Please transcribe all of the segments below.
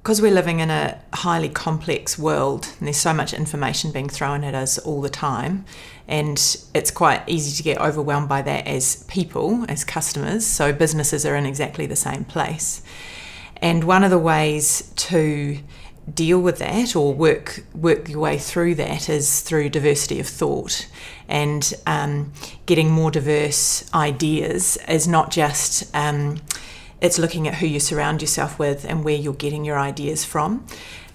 because we're living in a highly complex world and there's so much information being thrown at us all the time, and it's quite easy to get overwhelmed by that as people, as customers, so businesses are in exactly the same place. And one of the ways to deal with that or work your way through that is through diversity of thought, and getting more diverse ideas is not just it's looking at who you surround yourself with and where you're getting your ideas from.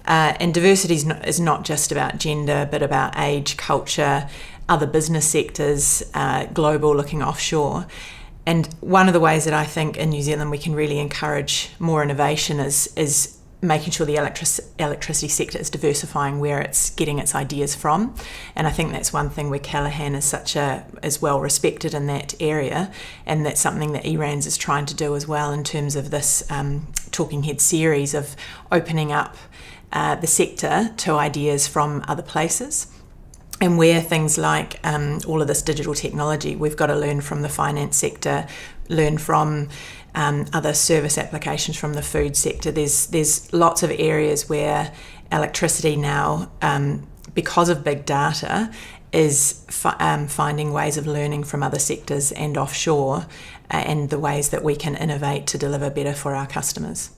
And diversity is not just about gender, but about age, culture, other business sectors, global, looking offshore. And one of the ways that I think in New Zealand we can really encourage more innovation is making sure the electricity sector is diversifying where it's getting its ideas from. And I think that's one thing where Callaghan is well respected in that area, and that's something that ERANZ is trying to do as well in terms of this Talking Head series of opening up the sector to ideas from other places. And where things like all of this digital technology, we've got to learn from the finance sector, learn from other service applications from the food sector. There's lots of areas where electricity now, because of big data, is finding ways of learning from other sectors and offshore, and the ways that we can innovate to deliver better for our customers.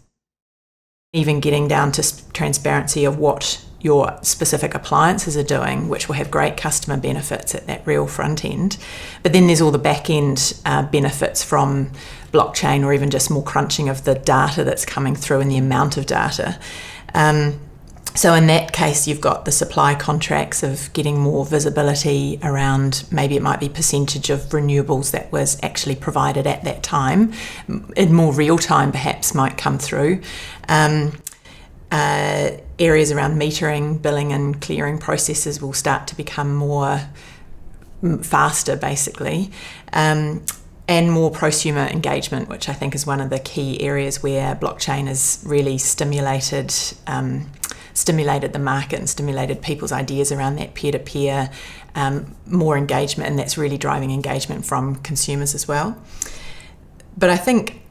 Even getting down to transparency of what your specific appliances are doing, which will have great customer benefits at that real front end. But then there's all the back end benefits from blockchain, or even just more crunching of the data that's coming through and the amount of data. So in that case, you've got the supply contracts of getting more visibility around, maybe it might be percentage of renewables that was actually provided at that time. In more real time perhaps might come through. Areas around metering, billing and clearing processes will start to become faster basically, and more prosumer engagement, which I think is one of the key areas where blockchain has really stimulated the market and stimulated people's ideas around that peer-to-peer, more engagement, and that's really driving engagement from consumers as well. But I think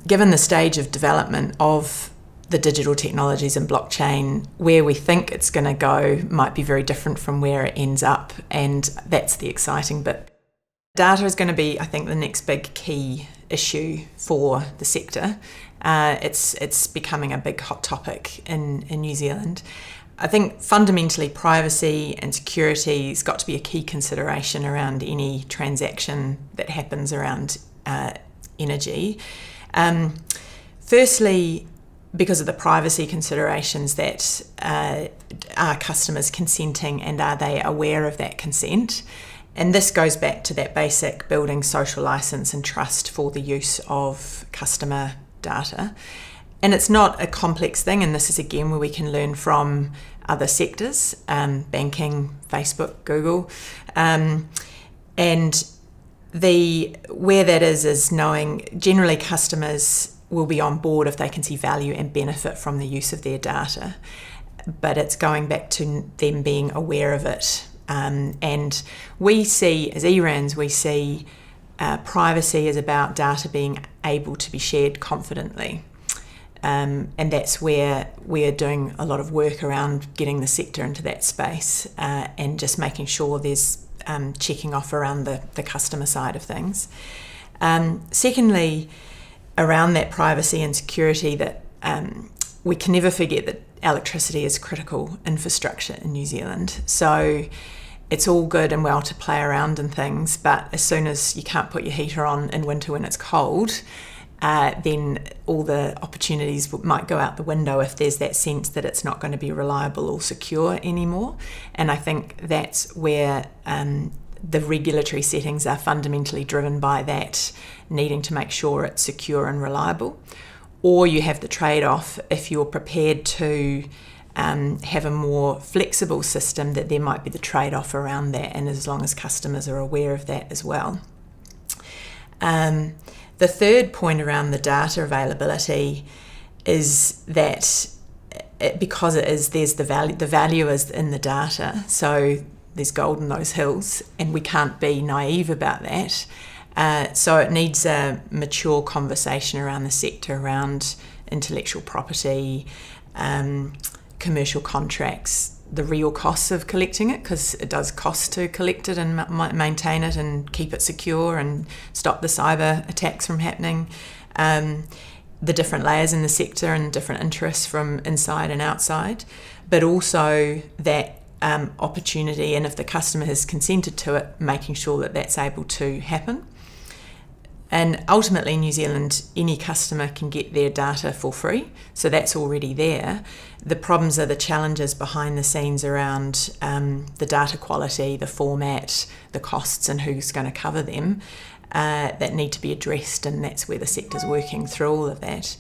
given the stage of development of the digital technologies and blockchain, where we think it's going to go might be very different from where it ends up, and that's the exciting bit. Data is going to be, I think, the next big key issue for the sector. It's becoming a big hot topic in New Zealand. I think fundamentally privacy and security has got to be a key consideration around any transaction that happens around energy. Firstly, because of the privacy considerations, that are customers consenting, and are they aware of that consent? And this goes back to that basic building social license and trust for the use of customer data. And it's not a complex thing, and this is again where we can learn from other sectors, banking, Facebook, Google, and where that is knowing generally customers will be on board if they can see value and benefit from the use of their data. But it's going back to them being aware of it. And we see, as ERANZ, we see privacy is about data being able to be shared confidently. And that's where we're doing a lot of work around getting the sector into that space, and just making sure there's checking off around the customer side of things. Secondly, around that privacy and security, that we can never forget that electricity is critical infrastructure in New Zealand. So it's all good and well to play around and things, but as soon as you can't put your heater on in winter when it's cold, then all the opportunities might go out the window if there's that sense that it's not going to be reliable or secure anymore. And I think that's where the regulatory settings are fundamentally driven by that, needing to make sure it's secure and reliable. Or you have the trade-off, if you're prepared to have a more flexible system, that there might be the trade-off around that, and as long as customers are aware of that as well. The third point around the data availability is that because there's the value is in the data, so there's gold in those hills, and we can't be naive about that. So it needs a mature conversation around the sector, around intellectual property, commercial contracts, the real costs of collecting it, because it does cost to collect it and maintain it and keep it secure and stop the cyber attacks from happening, the different layers in the sector and different interests from inside and outside, but also that opportunity, and if the customer has consented to it, making sure that that's able to happen. And ultimately, in New Zealand, any customer can get their data for free, so that's already there. The problems are the challenges behind the scenes around the data quality, the format, the costs, and who's going to cover them that need to be addressed, and that's where the sector's working through all of that.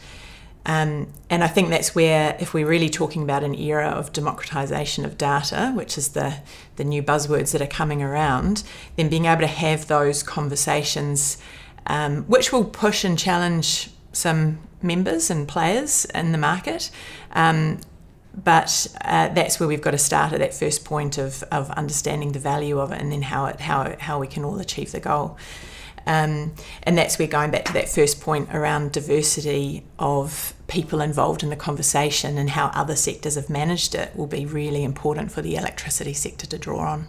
And I think that's where, if we're really talking about an era of democratisation of data, which is the new buzzwords that are coming around, then being able to have those conversations, which will push and challenge some members and players in the market. But that's where we've got to start at that first point of understanding the value of it, and then how we can all achieve the goal. And that's where, going back to that first point around diversity of people involved in the conversation and how other sectors have managed it, will be really important for the electricity sector to draw on.